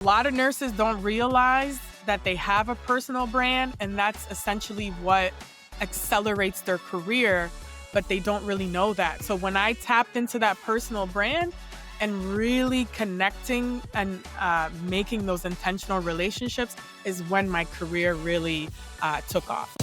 A lot of nurses don't realize that they have a personal brand, and that's essentially what accelerates their career, but they don't really know that. So when I tapped into that personal brand and really connecting and making those intentional relationships is when my career really took off.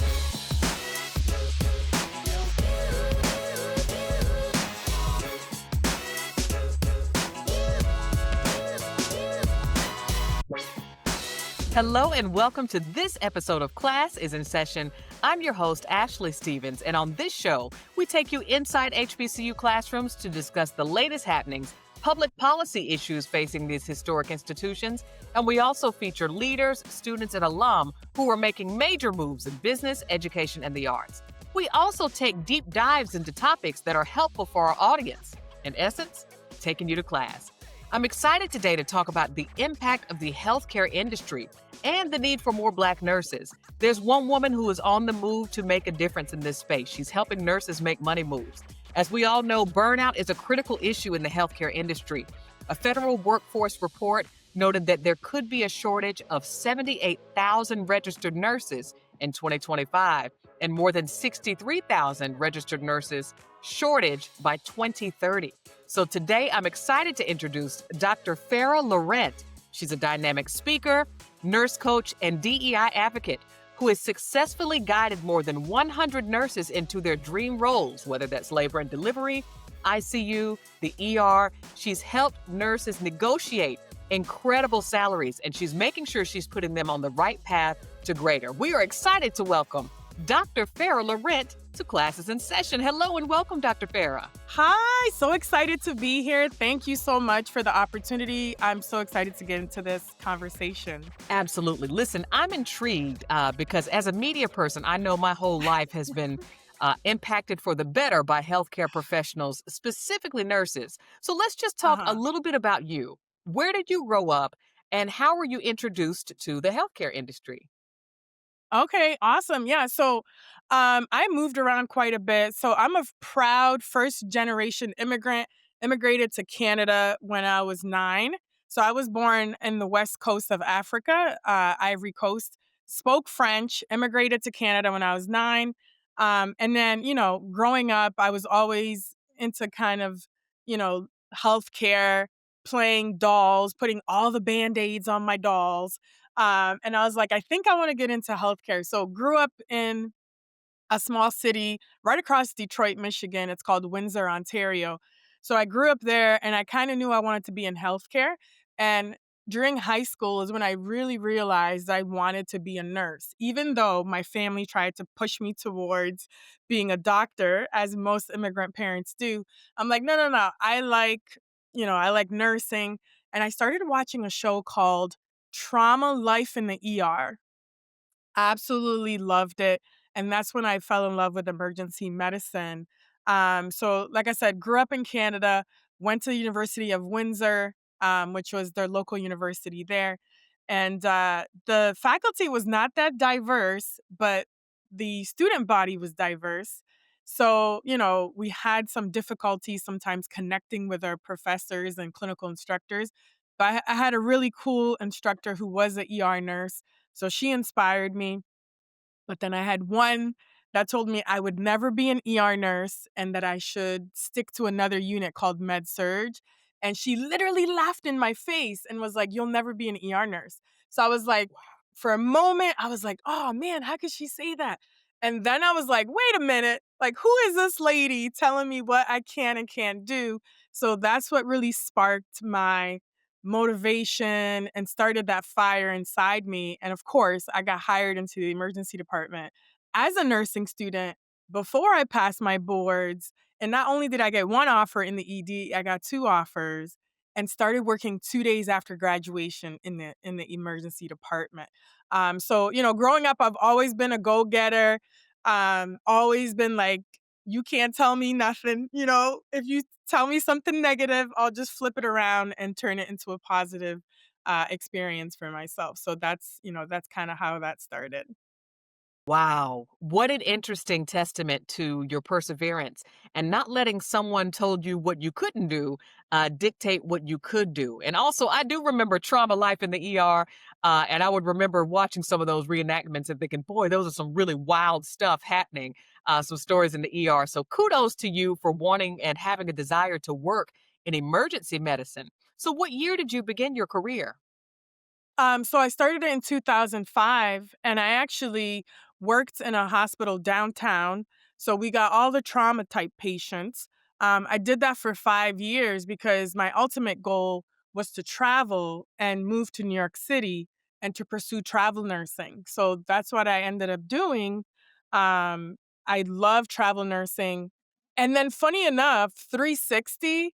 Hello and welcome to this episode of Class is in Session. I'm your host, Ashley Stevens, and on this show, we take you inside HBCU classrooms to discuss the latest happenings, public policy issues facing these historic institutions, and we also feature leaders, students, and alum who are making major moves in business, education, and the arts. We also take deep dives into topics that are helpful for our audience. In essence, taking you to class. I'm excited today to talk about the impact of the healthcare industry and the need for more Black nurses. There's one woman who is on the move to make a difference in this space. She's helping nurses make money moves. As we all know, burnout is a critical issue in the healthcare industry. A federal workforce report noted that there could be a shortage of 78,000 registered nurses in 2025 and more than 63,000 registered nurses shortage by 2030. So today I'm excited to introduce Dr. Farah Laurent. She's a dynamic speaker, nurse coach, and DEI advocate who has successfully guided more than 100 nurses into their dream roles, whether that's labor and delivery, ICU, the ER. She's helped nurses negotiate incredible salaries, and she's making sure she's putting them on the right path to greater. We are excited to welcome Dr. Farah Laurent to Classes in Session. Hello and welcome, Dr. Farah. Hi, so excited to be here. Thank you so much for the opportunity. I'm so excited to get into this conversation. Absolutely. Listen, I'm intrigued because as a media person, I know my whole life has been impacted for the better by healthcare professionals, specifically nurses. So let's just talk a Uh-huh. little bit about you. Where did you grow up and how were you introduced to the healthcare industry? Okay, awesome. Yeah, so I moved around quite a bit. So I'm a proud first generation immigrant, immigrated to Canada when I was 9. So I was born in the west coast of Africa, Ivory Coast, spoke French, immigrated to Canada when I was 9. And then, growing up, I was always into kind of, healthcare, playing dolls, putting all the band aids on my dolls. And I was like, I think I want to get into healthcare. So grew up in a small city right across Detroit, Michigan. It's called Windsor, Ontario. So I grew up there and I kind of knew I wanted to be in healthcare. And during high school is when I really realized I wanted to be a nurse, even though my family tried to push me towards being a doctor, as most immigrant parents do. I'm like, no, no, no. I like nursing. And I started watching a show called Trauma Life in the ER. Absolutely loved it, and that's when I fell in love with emergency medicine. So like I said, grew up in Canada, went to the University of Windsor, which was their local university there, and, the faculty was not that diverse, but the student body was diverse. So, we had some difficulties sometimes connecting with our professors and clinical instructors, but I had a really cool instructor who was a ER nurse, so she inspired me. But then I had one that told me I would never be an ER nurse and that I should stick to another unit called med surge. And she literally laughed in my face and was like, "You'll never be an ER nurse." So I was like, for a moment, I was like, "Oh man, how could she say that?" And then I was like, "Wait a minute. Like, who is this lady telling me what I can and can't do?" So that's what really sparked my motivation and started that fire inside me. And of course, I got hired into the emergency department as a nursing student before I passed my boards. And not only did I get one offer in the ED, I got two offers and started working 2 days after graduation in the emergency department. So growing up, I've always been a go getter. Always been like, you can't tell me nothing. If you tell me something negative, I'll just flip it around and turn it into a positive experience for myself. So that's kind of how that started. Wow. What an interesting testament to your perseverance and not letting someone told you what you couldn't do dictate what you could do. And also, I do remember Trauma Life in the ER, and I would remember watching some of those reenactments and thinking, boy, those are some really wild stuff happening, some stories in the ER. So kudos to you for wanting and having a desire to work in emergency medicine. So, what year did you begin your career? So I started it in 2005, and I actually worked in a hospital downtown. So we got all the trauma type patients. I did that for 5 years because my ultimate goal was to travel and move to New York City and to pursue travel nursing. So that's what I ended up doing. Um, I love travel nursing. And then, funny enough, 360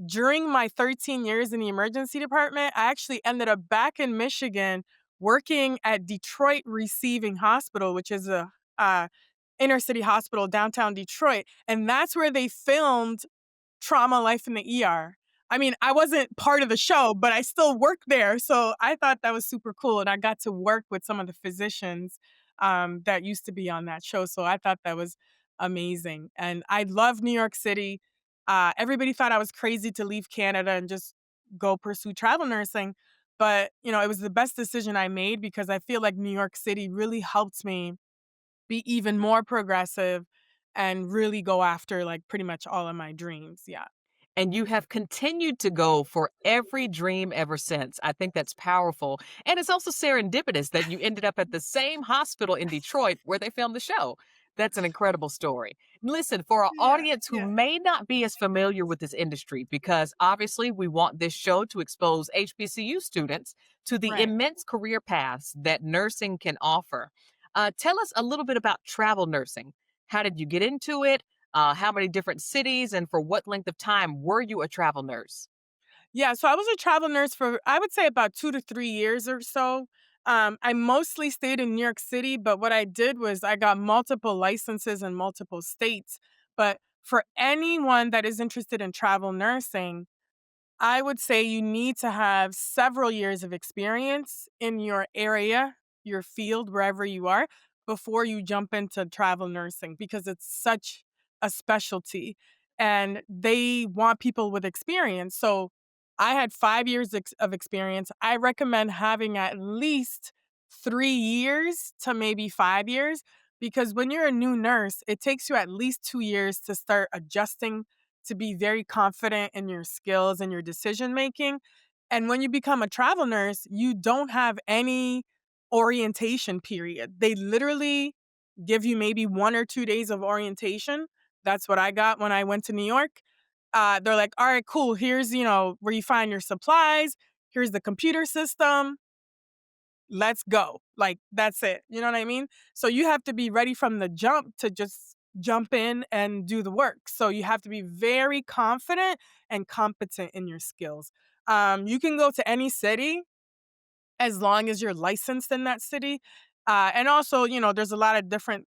during my 13 years in the emergency department, I actually ended up back in Michigan working at Detroit Receiving Hospital, which is a inner city hospital downtown Detroit, and that's where they filmed Trauma Life in the ER. I mean, I wasn't part of the show, but I still worked there, so I thought that was super cool, and I got to work with some of the physicians, that used to be on that show, so I thought that was amazing, and I love New York City. Everybody thought I was crazy to leave Canada and just go pursue travel nursing, but, it was the best decision I made because I feel like New York City really helped me be even more progressive and really go after, like, pretty much all of my dreams, yeah. And you have continued to go for every dream ever since. I think that's powerful. And it's also serendipitous that you ended up at the same hospital in Detroit where they filmed the show. That's an incredible story. Listen, for our Yeah, audience who yeah, may not be as familiar with this industry, because obviously we want this show to expose HBCU students to the right. immense career paths that nursing can offer. Tell us a little bit about travel nursing. How did you get into it? How many different cities and for what length of time were you a travel nurse? Yeah, so I was a travel nurse for, I would say, about 2 to 3 years or so. I mostly stayed in New York City, but what I did was I got multiple licenses in multiple states. But for anyone that is interested in travel nursing, I would say you need to have several years of experience in your area, your field, wherever you are, before you jump into travel nursing because it's such a specialty and they want people with experience. So I had 5 years of experience. I recommend having at least 3 years to maybe 5 years because when you're a new nurse, it takes you at least 2 years to start adjusting, to be very confident in your skills and your decision making. And when you become a travel nurse, you don't have any orientation period. They literally give you maybe 1 or 2 days of orientation. That's what I got when I went to New York. They're like, all right, cool. Here's, where you find your supplies. Here's the computer system. Let's go. Like, that's it. You know what I mean? So you have to be ready from the jump to just jump in and do the work. So you have to be very confident and competent in your skills. You can go to any city as long as you're licensed in that city. And also, there's a lot of different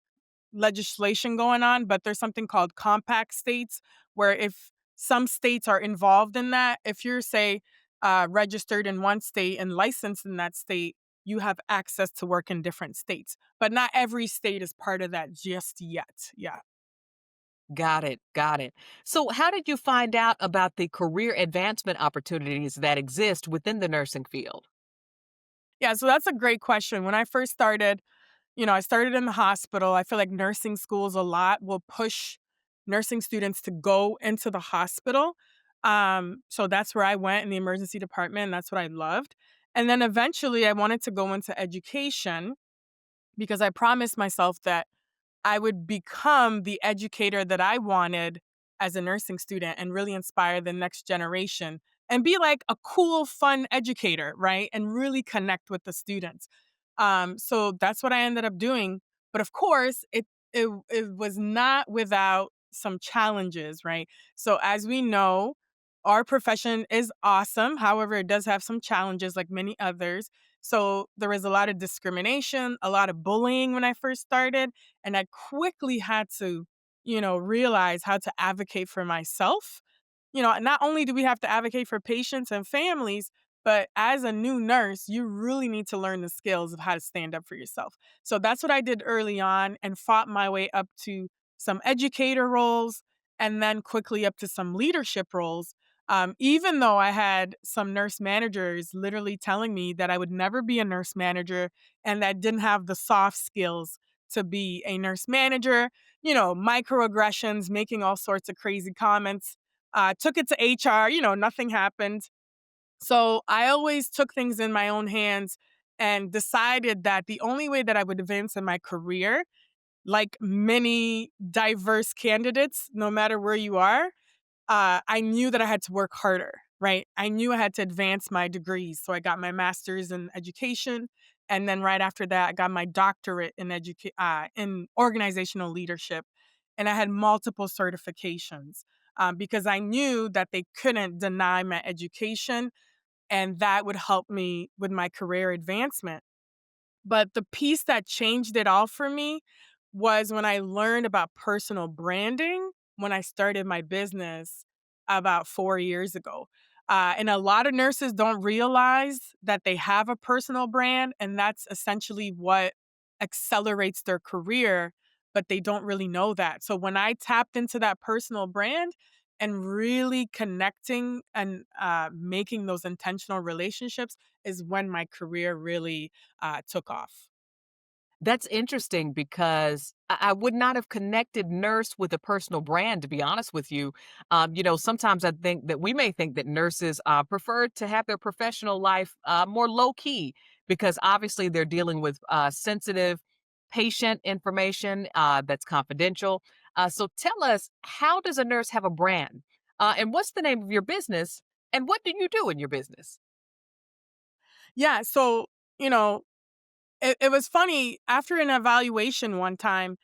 legislation going on, but there's something called compact states where if some states are involved in that, if you're, say, registered in one state and licensed in that state, you have access to work in different states. But not every state is part of that just yet. Yeah. Got it. Got it. So, how did you find out about the career advancement opportunities that exist within the nursing field? Yeah. So that's a great question. When I first started, I started in the hospital. I feel like nursing schools a lot will push nursing students to go into the hospital. So that's where I went in the emergency department. And that's what I loved. And then eventually I wanted to go into education because I promised myself that I would become the educator that I wanted as a nursing student and really inspire the next generation and be like a cool, fun educator, right? And really connect with the students. So that's what I ended up doing. But of course, it was not without some challenges, right? So as we know, our profession is awesome. However, it does have some challenges like many others. So there was a lot of discrimination, a lot of bullying when I first started. And I quickly had to, realize how to advocate for myself. Not only do we have to advocate for patients and families, But as a new nurse, you really need to learn the skills of how to stand up for yourself. So that's what I did early on and fought my way up to some educator roles and then quickly up to some leadership roles. Even though I had some nurse managers literally telling me that I would never be a nurse manager and that I didn't have the soft skills to be a nurse manager, microaggressions, making all sorts of crazy comments. Took it to HR, nothing happened. So I always took things in my own hands and decided that the only way that I would advance in my career, like many diverse candidates, no matter where you are, I knew that I had to work harder, right? I knew I had to advance my degrees. So I got my master's in education. And then right after that, I got my doctorate in organizational leadership. And I had multiple certifications because I knew that they couldn't deny my education and that would help me with my career advancement. But the piece that changed it all for me was when I learned about personal branding when I started my business about 4 years ago. And a lot of nurses don't realize that they have a personal brand, and that's essentially what accelerates their career, but they don't really know that. So when I tapped into that personal brand and really connecting and making those intentional relationships is when my career really took off. That's interesting because I would not have connected nurse with a personal brand, to be honest with you. Sometimes I think that we may think that nurses prefer to have their professional life more low key because obviously they're dealing with sensitive patient information that's confidential. So tell us, how does a nurse have a brand? And what's the name of your business? And what do you do in your business? Yeah, so, you know, it was funny after an evaluation one time,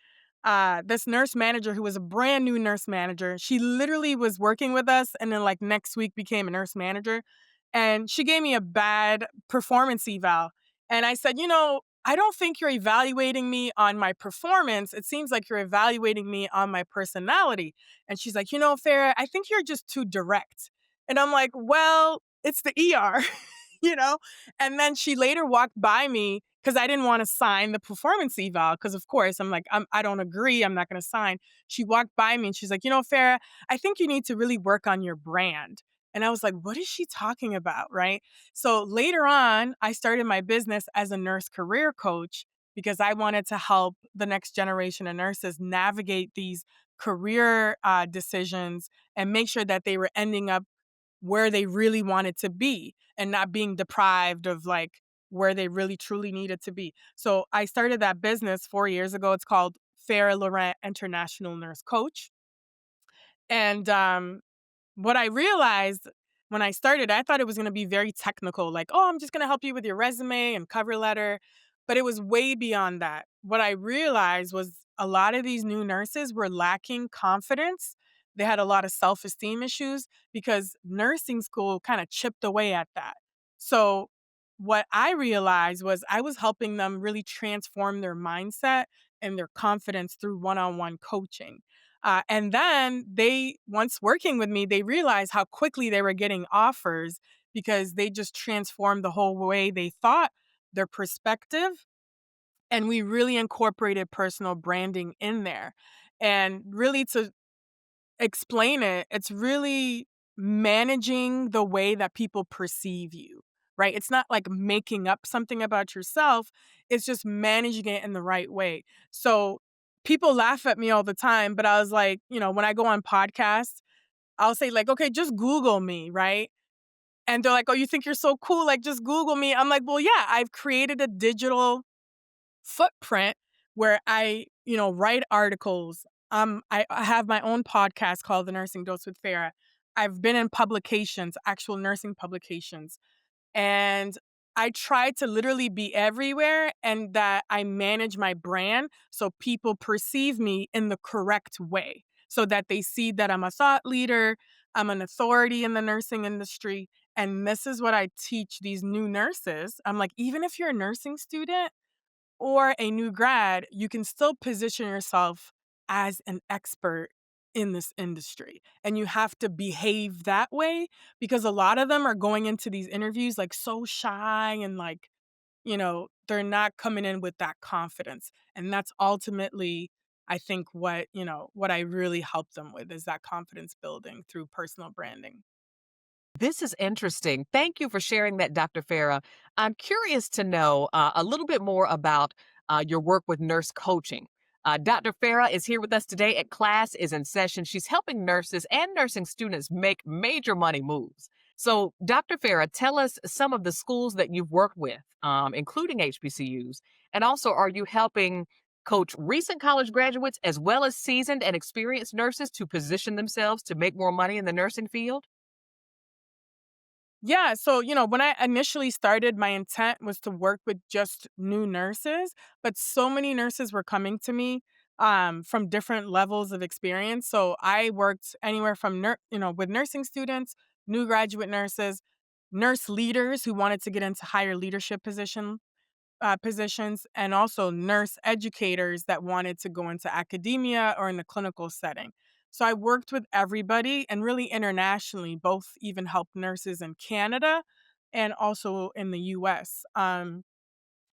this nurse manager who was a brand new nurse manager, she literally was working with us and then like next week became a nurse manager. And she gave me a bad performance eval. And I said, I don't think you're evaluating me on my performance. It seems like you're evaluating me on my personality. And she's like, Farah, I think you're just too direct. And I'm like, well, it's the ER. you know? And then she later walked by me because I didn't want to sign the performance eval because, of course, I'm like, I don't agree. I'm not going to sign. She walked by me and she's like, Farah, I think you need to really work on your brand. And I was like, what is she talking about? Right. So later on, I started my business as a nurse career coach because I wanted to help the next generation of nurses navigate these career decisions and make sure that they were ending up where they really wanted to be and not being deprived of like where they really truly needed to be. So I started that business 4 years ago. It's called Farah Laurent International Nurse Coach. And what I realized when I started, I thought it was going to be very technical, like, oh, I'm just going to help you with your resume and cover letter. But it was way beyond that. What I realized was a lot of these new nurses were lacking confidence. They had a lot of self esteem issues because nursing school kind of chipped away at that. So, what I realized was I was helping them really transform their mindset and their confidence through one on one coaching. And then once working with me, they realized how quickly they were getting offers because they just transformed the whole way they thought, their perspective. And we really incorporated personal branding in there. And really, to explain it, it's really managing the way that people perceive you, right? It's not like making up something about yourself, it's just managing it in the right way. So people laugh at me all the time, but I was like, when I go on podcasts, I'll say, like, okay, just Google me, right? And they're like, oh, you think you're so cool? Like, just Google me. I'm like, well, yeah, I've created a digital footprint where I write articles. I have my own podcast called The Nursing Dose with Farah. I've been in publications, actual nursing publications, and I try to literally be everywhere and that I manage my brand so people perceive me in the correct way so that they see that I'm a thought leader, I'm an authority in the nursing industry. And this is what I teach these new nurses. I'm like, even if you're a nursing student, or a new grad, you can still position yourself as an expert in this industry. And you have to behave that way because a lot of them are going into these interviews like so shy and like, they're not coming in with that confidence. And that's ultimately, I think, what I really help them with is that confidence building through personal branding. This is interesting. Thank you for sharing that, Dr. Farah. I'm curious to know a little bit more about your work with nurse coaching. Dr. Farah is here with us today at Class is in Session. She's helping nurses and nursing students make major money moves. So, Dr. Farah, tell us some of the schools that you've worked with, including HBCUs. And also, are you helping coach recent college graduates as well as seasoned and experienced nurses to position themselves to make more money in the nursing field? Yeah, so, when I initially started, my intent was to work with just new nurses, but so many nurses were coming to me from different levels of experience. So I worked anywhere from with nursing students, new graduate nurses, nurse leaders who wanted to get into higher leadership positions, and also nurse educators that wanted to go into academia or in the clinical setting. So I worked with everybody and really internationally, both even helped nurses in Canada and also in the US. And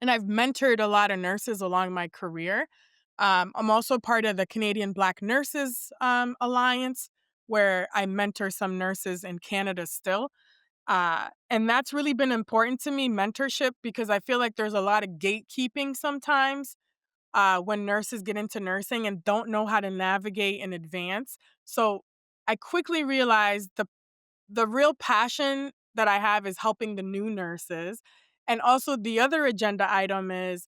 I've mentored a lot of nurses along my career. I'm also part of the Canadian Black Nurses Alliance, where I mentor some nurses in Canada still. And that's really been important to me, mentorship, because I feel like there's a lot of gatekeeping sometimes when nurses get into nursing and don't know how to navigate in advance. So I quickly realized the real passion that I have is helping the new nurses. And also the other agenda item is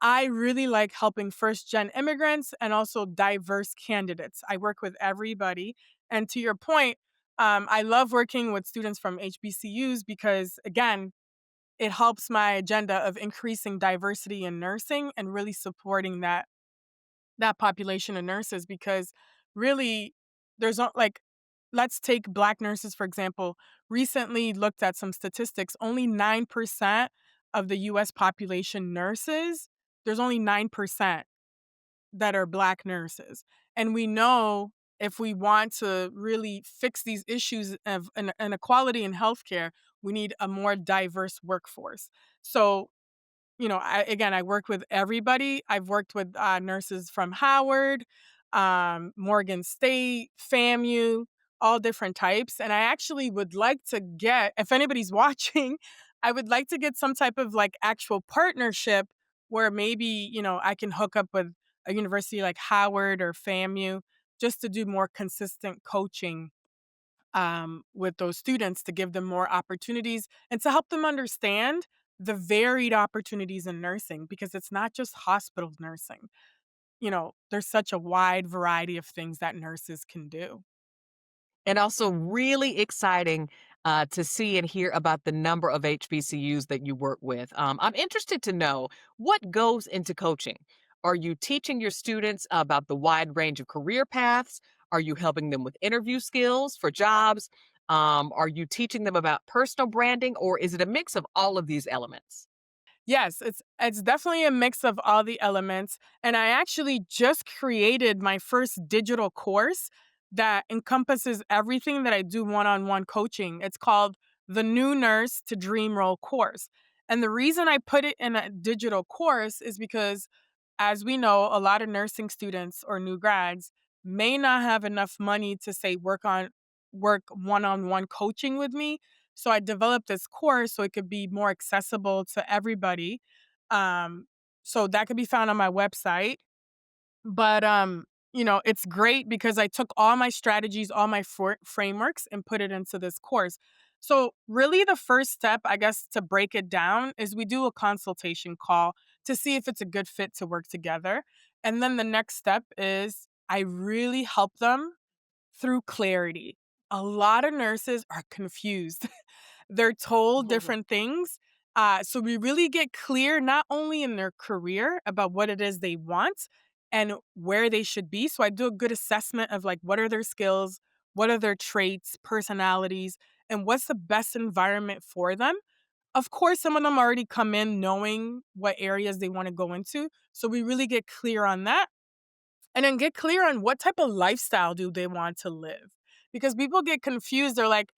I really like helping first gen immigrants and also diverse candidates. I work with everybody. And to your point, I love working with students from HBCUs because, again, it helps my agenda of increasing diversity in nursing and really supporting that population of nurses because really there's not like let's take black nurses for example. Recently looked at some statistics, only 9% of the US population nurses, there's only 9% that are black nurses. And we know if we want to really fix these issues of inequality in healthcare, we need a more diverse workforce. So I work with everybody. I've worked with nurses from Howard, Morgan State, FAMU, all different types. And I actually would like to get, if anybody's watching, I would like to get some type of like actual partnership where maybe, I can hook up with a university like Howard or FAMU just to do more consistent coaching with those students to give them more opportunities and to help them understand the varied opportunities in nursing because it's not just hospital nursing. There's such a wide variety of things that nurses can do. And also really exciting to see and hear about the number of HBCUs that you work with. I'm interested to know what goes into coaching. Are you teaching your students about the wide range of career paths? Are you helping them with interview skills for jobs? Are you teaching them about personal branding, or is it a mix of all of these elements? Yes, it's definitely a mix of all the elements, and I actually just created my first digital course that encompasses everything that I do one-on-one coaching. It's called the New Nurse to Dream Role course. And the reason I put it in a digital course is because as we know, a lot of nursing students or new grads may not have enough money to say work one-on-one coaching with me. So I developed this course so it could be more accessible to everybody. Um, so that could be found on my website. But it's great because I took all my strategies, all my frameworks and put it into this course. So really the first step, I guess, to break it down is we do a consultation call to see if it's a good fit to work together. And then the next step is I really help them through clarity. A lot of nurses are confused. They're told different things. So we really get clear not only in their career about what it is they want and where they should be. So I do a good assessment of like what are their skills, what are their traits, personalities, and what's the best environment for them. Of course, some of them already come in knowing what areas they want to go into. So we really get clear on that. And then get clear on what type of lifestyle do they want to live. Because people get confused. They're like,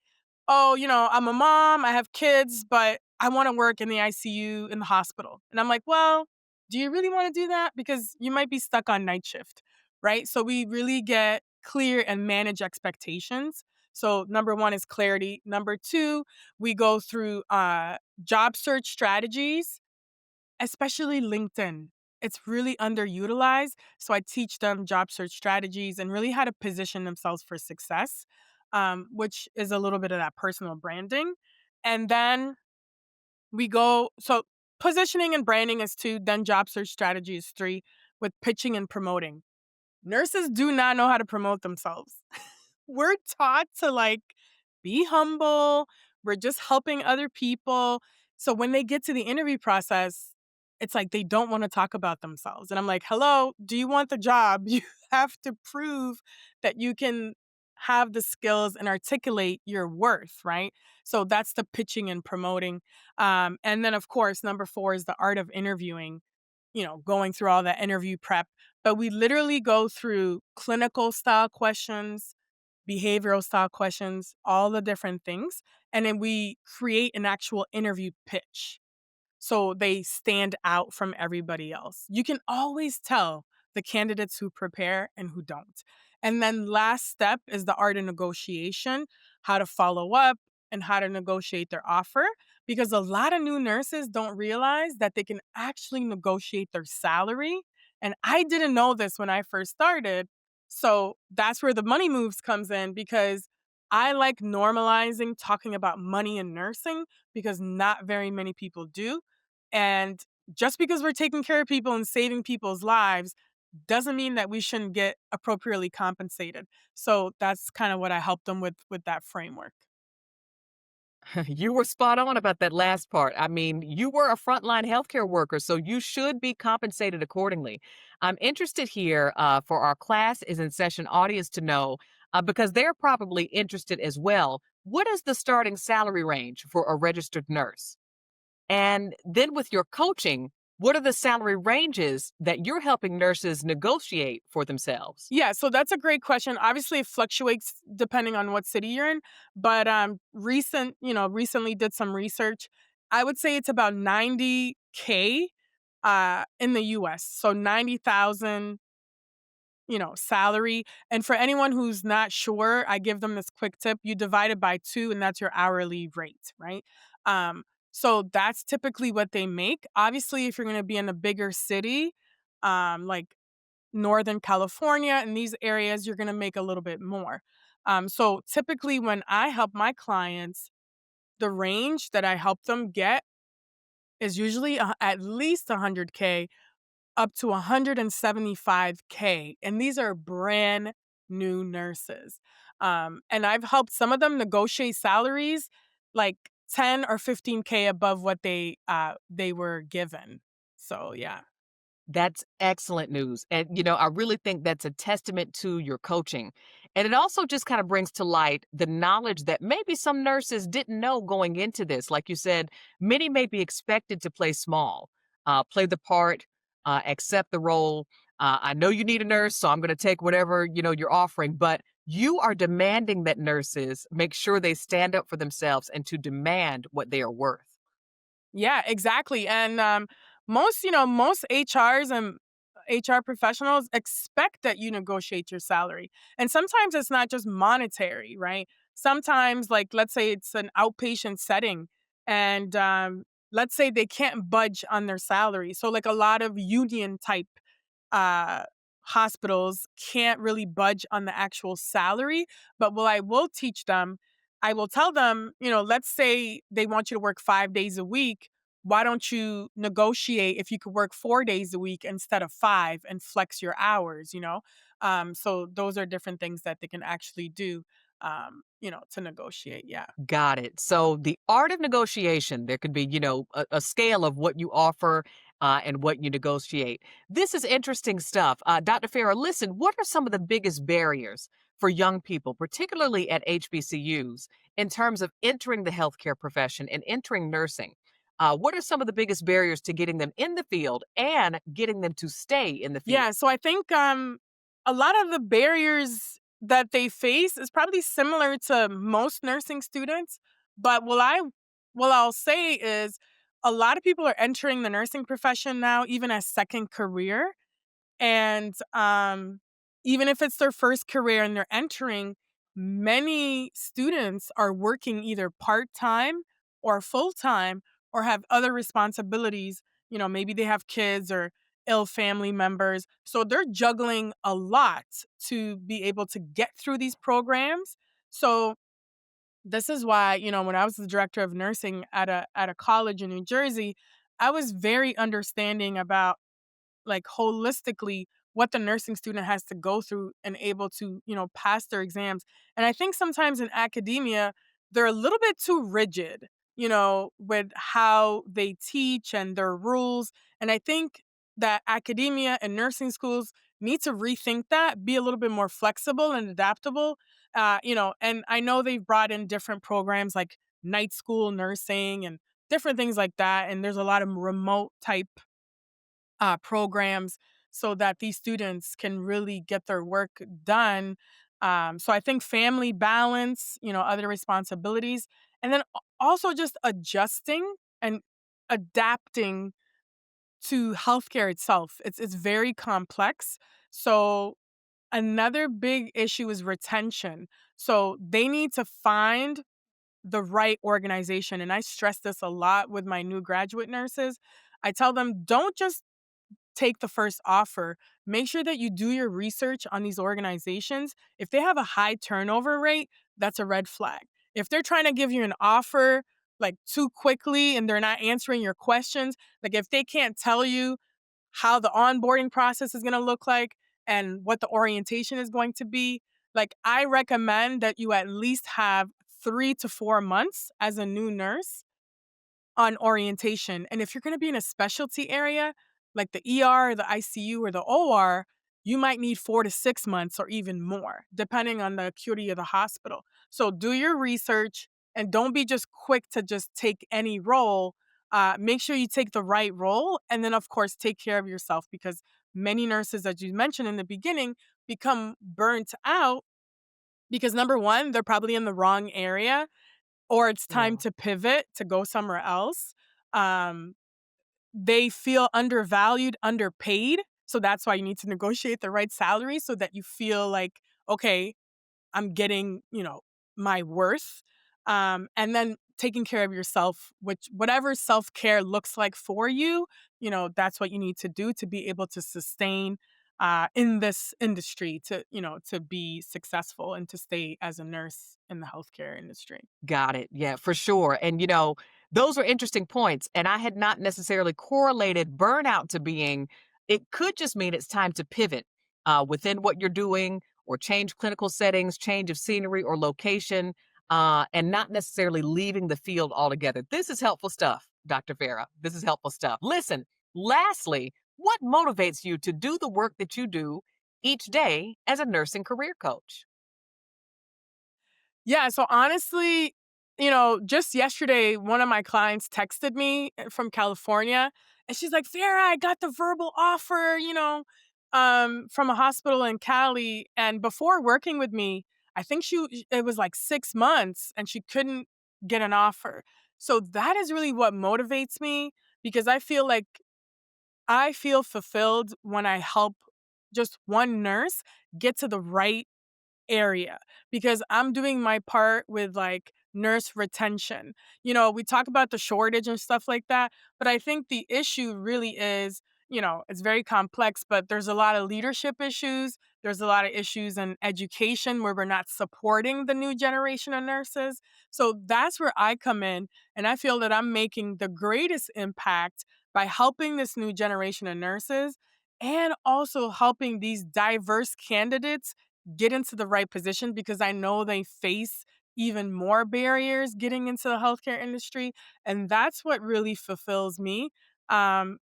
oh, I'm a mom, I have kids, but I want to work in the ICU in the hospital. And I'm like, well, do you really want to do that? Because you might be stuck on night shift, right? So we really get clear and manage expectations. So number one is clarity. Number two, we go through job search strategies, especially LinkedIn. It's really underutilized. So I teach them job search strategies and really how to position themselves for success, which is a little bit of that personal branding. And then so positioning and branding is two, then job search strategy is three, with pitching and promoting. Nurses do not know how to promote themselves. We're taught to be humble. We're just helping other people. So when they get to the interview process, it's like they don't want to talk about themselves. And I'm like, hello, do you want the job? You have to prove that you can have the skills and articulate your worth, right? So that's the pitching and promoting. And then, of course, number four is the art of interviewing, going through all that interview prep. But we literally go through clinical style questions, behavioral style questions, all the different things. And then we create an actual interview pitch so they stand out from everybody else. You can always tell the candidates who prepare and who don't. And then last step is the art of negotiation, how to follow up and how to negotiate their offer, because a lot of new nurses don't realize that they can actually negotiate their salary. And I didn't know this when I first started. So that's where the money moves comes in, because I like normalizing talking about money in nursing because not very many people do. And just because we're taking care of people and saving people's lives doesn't mean that we shouldn't get appropriately compensated. So that's kind of what I helped them with that framework. You were spot on about that last part. I mean, you were a frontline healthcare worker, so you should be compensated accordingly. I'm interested here for our class is in session audience to know, because they're probably interested as well. What is the starting salary range for a registered nurse? And then with your coaching, what are the salary ranges that you're helping nurses negotiate for themselves? Yeah, so that's a great question. Obviously, it fluctuates depending on what city you're in, but recently did some research. I would say it's about 90K in the US. So 90,000, salary. And for anyone who's not sure, I give them this quick tip. You divide it by two, and that's your hourly rate, right? Um, so that's typically what they make. Obviously, if you're going to be in a bigger city, like Northern California and these areas, you're going to make a little bit more. So typically, when I help my clients, the range that I help them get is usually at least 100K up to 175K. And these are brand new nurses. And I've helped some of them negotiate salaries like 10 or 15K above what they were given. So yeah. That's excellent news. And, I really think that's a testament to your coaching. And it also just kind of brings to light the knowledge that maybe some nurses didn't know going into this. Like you said, many may be expected to play small, play the part, accept the role. I know you need a nurse, so I'm going to take whatever, you're offering. But you are demanding that nurses make sure they stand up for themselves and to demand what they are worth. Yeah, exactly. And most HRs and HR professionals expect that you negotiate your salary. And sometimes it's not just monetary, right? Sometimes, like, let's say it's an outpatient setting, and let's say they can't budge on their salary. So, like, a lot of union type uh, hospitals can't really budge on the actual salary. But what I will teach them, I will tell them, let's say they want you to work 5 days a week. Why don't you negotiate if you could work 4 days a week instead of five and flex your hours? So those are different things that they can actually do, to negotiate. Yeah. Got it. So the art of negotiation, there could be, a scale of what you offer and what you negotiate. This is interesting stuff. Dr. Farah, listen, what are some of the biggest barriers for young people, particularly at HBCUs, in terms of entering the healthcare profession and entering nursing? What are some of the biggest barriers to getting them in the field and getting them to stay in the field? Yeah. So I think a lot of the barriers that they face is probably similar to most nursing students, but what I'll say is a lot of people are entering the nursing profession now even as second career, and, even if it's their first career and they're entering, many students are working either part-time or full-time or have other responsibilities. Maybe they have kids or ill family members. So they're juggling a lot to be able to get through these programs. So this is why, when I was the director of nursing at a college in New Jersey, I was very understanding about like holistically what the nursing student has to go through and able to, pass their exams. And I think sometimes in academia, they're a little bit too rigid, with how they teach and their rules. And I think that academia and nursing schools need to rethink that, be a little bit more flexible and adaptable. And I know they've brought in different programs like night school nursing and different things like that. And there's a lot of remote type programs so that these students can really get their work done. So I think family balance, other responsibilities, and then also just adjusting and adapting to healthcare itself. It's very complex. So another big issue is retention. So they need to find the right organization. And I stress this a lot with my new graduate nurses. I tell them, don't just take the first offer. Make sure that you do your research on these organizations. If they have a high turnover rate, that's a red flag. If they're trying to give you an offer like too quickly and they're not answering your questions, like if they can't tell you how the onboarding process is going to look like and what the orientation is going to be, like I recommend that you at least have 3 to 4 months as a new nurse on orientation. And if you're going to be in a specialty area like the ER, the ICU, or the OR, you might need 4 to 6 months or even more, depending on the acuity of the hospital. So do your research and don't be just quick to just take any role. Make sure you take the right role. And then, of course, take care of yourself because many nurses, as you mentioned in the beginning, become burnt out because number one, they're probably in the wrong area or it's time Yeah. to pivot to go somewhere else. Um, they feel undervalued, underpaid. So that's why you need to negotiate the right salary so that you feel like, okay, I'm getting, my worth. And then taking care of yourself, which whatever self care looks like for you, that's what you need to do to be able to sustain in this industry to be successful and to stay as a nurse in the healthcare industry. Got it. Yeah, for sure. And, those are interesting points. And I had not necessarily correlated burnout to being, it could just mean it's time to pivot within what you're doing or change clinical settings, change of scenery or location, and not necessarily leaving the field altogether. This is helpful stuff, Dr. Farah. This is helpful stuff. Listen, lastly, what motivates you to do the work that you do each day as a nursing career coach? Yeah, so honestly, just yesterday, one of my clients texted me from California, and she's like, "Farah, I got the verbal offer, from a hospital in Cali." And before working with me, I think it was like 6 months, and she couldn't get an offer. So that is really what motivates me because I feel fulfilled when I help just one nurse get to the right area because I'm doing my part with like nurse retention. We talk about the shortage and stuff like that, but I think the issue really is, it's very complex, but there's a lot of leadership issues. There's a lot of issues in education where we're not supporting the new generation of nurses. So that's where I come in. And I feel that I'm making the greatest impact by helping this new generation of nurses and also helping these diverse candidates get into the right position because I know they face even more barriers getting into the healthcare industry. And that's what really fulfills me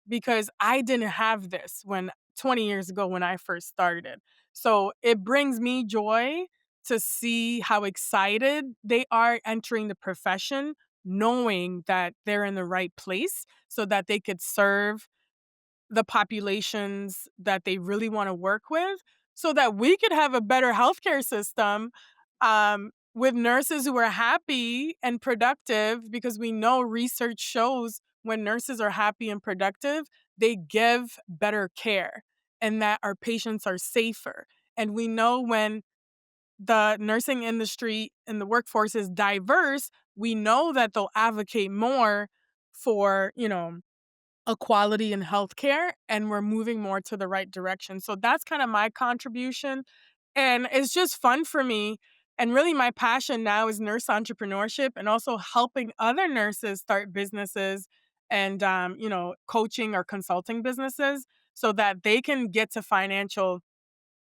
because I didn't have this when 20 years ago when I first started. So it brings me joy to see how excited they are entering the profession, knowing that they're in the right place so that they could serve the populations that they really want to work with. so that we could have a better healthcare system, with nurses who are happy and productive, because we know research shows when nurses are happy and productive, they give better care and that our patients are safer. And we know when the nursing industry and the workforce is diverse, we know that they'll advocate more for, equality in healthcare, and we're moving more to the right direction. So that's kind of my contribution. And it's just fun for me. And really, my passion now is nurse entrepreneurship and also helping other nurses start businesses and, coaching or consulting businesses so that they can get to financial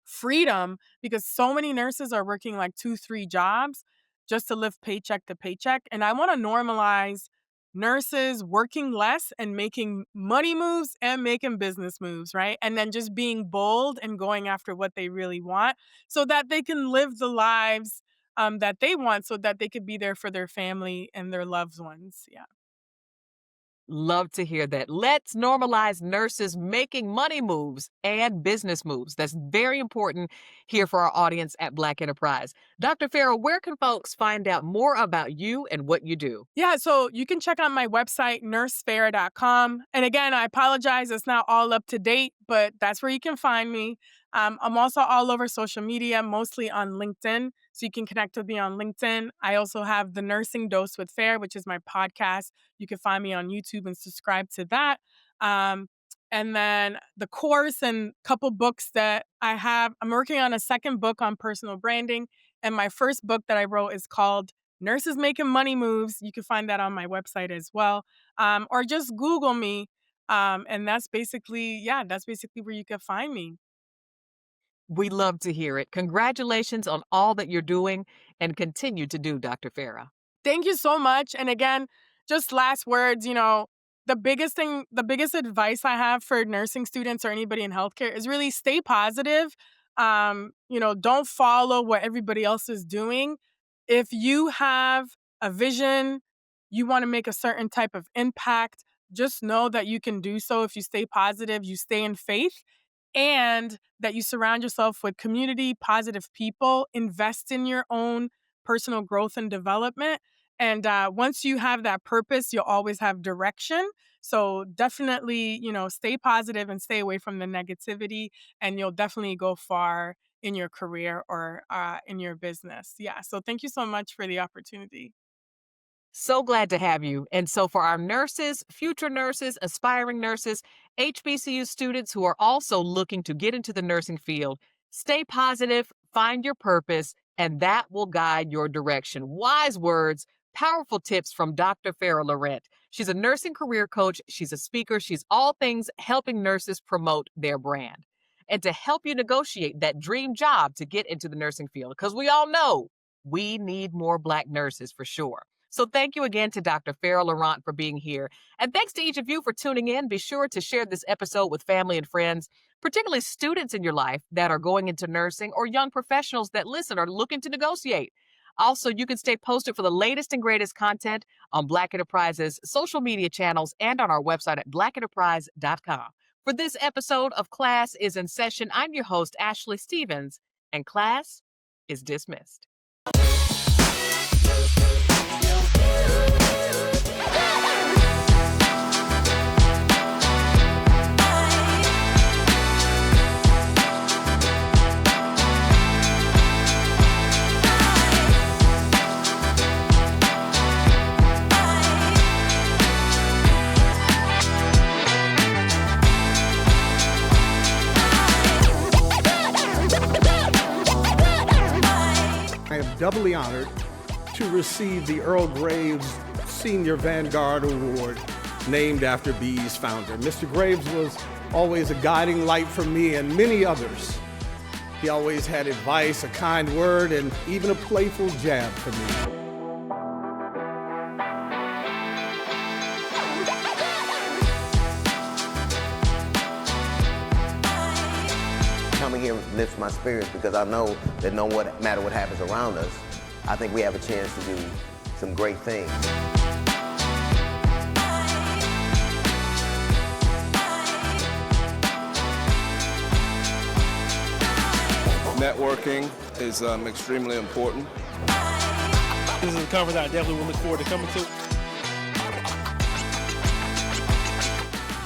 freedom, because so many nurses are working like 2, 3 jobs just to live paycheck to paycheck. And I want to normalize nurses working less and making money moves and making business moves, right? And then just being bold and going after what they really want so that they can live the lives that they want, so that they could be there for their family and their loved ones. Yeah. Love to hear that. Let's normalize nurses making money moves and business moves. That's very important here for our audience at Black Enterprise. Dr. Farah, where can folks find out more about you and what you do? Yeah, so you can check out my website, nursefarah.com. And again, I apologize, it's not all up to date, but that's where you can find me. I'm also all over social media, mostly on LinkedIn. So you can connect with me on LinkedIn. I also have the Nursing Dose with Farah, which is my podcast. You can find me on YouTube and subscribe to that. Um, and then the course and couple books that I have, I'm working on a second book on personal branding. And my first book that I wrote is called Nurses Making Money Moves. You can find that on my website as well. Or just Google me. And that's basically where you can find me. We love to hear it. Congratulations on all that you're doing and continue to do, Dr. Farah. Thank you so much. And again, just last words, the biggest advice I have for nursing students or anybody in healthcare is really stay positive. Don't follow what everybody else is doing. If you have a vision, you want to make a certain type of impact, just know that you can do so if you stay positive, you stay in faith, and that you surround yourself with community, positive people, invest in your own personal growth and development. And once you have that purpose, you'll always have direction. So definitely, stay positive and stay away from the negativity, and you'll definitely go far in your career or in your business. Yeah. So thank you so much for the opportunity. So glad to have you. And so, for our nurses, future nurses, aspiring nurses, HBCU students who are also looking to get into the nursing field, stay positive, find your purpose, and that will guide your direction. Wise words, powerful tips from Dr. Farah Laurent. She's a nursing career coach, she's a speaker, she's all things helping nurses promote their brand. And to help you negotiate that dream job to get into the nursing field, because we all know we need more Black nurses for sure. So thank you again to Dr. Farah Laurent for being here. And thanks to each of you for tuning in. Be sure to share this episode with family and friends, particularly students in your life that are going into nursing or young professionals that listen are looking to negotiate. Also, you can stay posted for the latest and greatest content on Black Enterprise's social media channels and on our website at blackenterprise.com. For this episode of Class is in Session, I'm your host, Ashley Stevens, and class is dismissed. I am doubly honored to receive the Earl Graves Senior Vanguard Award, named after Bee's founder. Mr. Graves was always a guiding light for me and many others. He always had advice, a kind word, and even a playful jab for me. Coming here lifts my spirits because I know that no matter what happens around us, I think we have a chance to do some great things. networking is extremely important. This is a conference I definitely will look forward to coming to.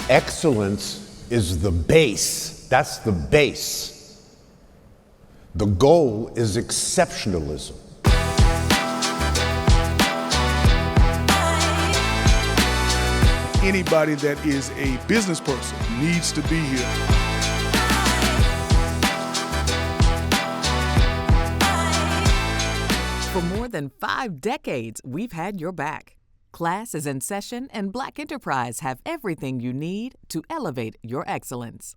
Excellence is the base. That's the base. The goal is exceptionalism. Anybody that is a business person needs to be here. For more than 5 decades, we've had your back. Class is in session, and Black Enterprise have everything you need to elevate your excellence.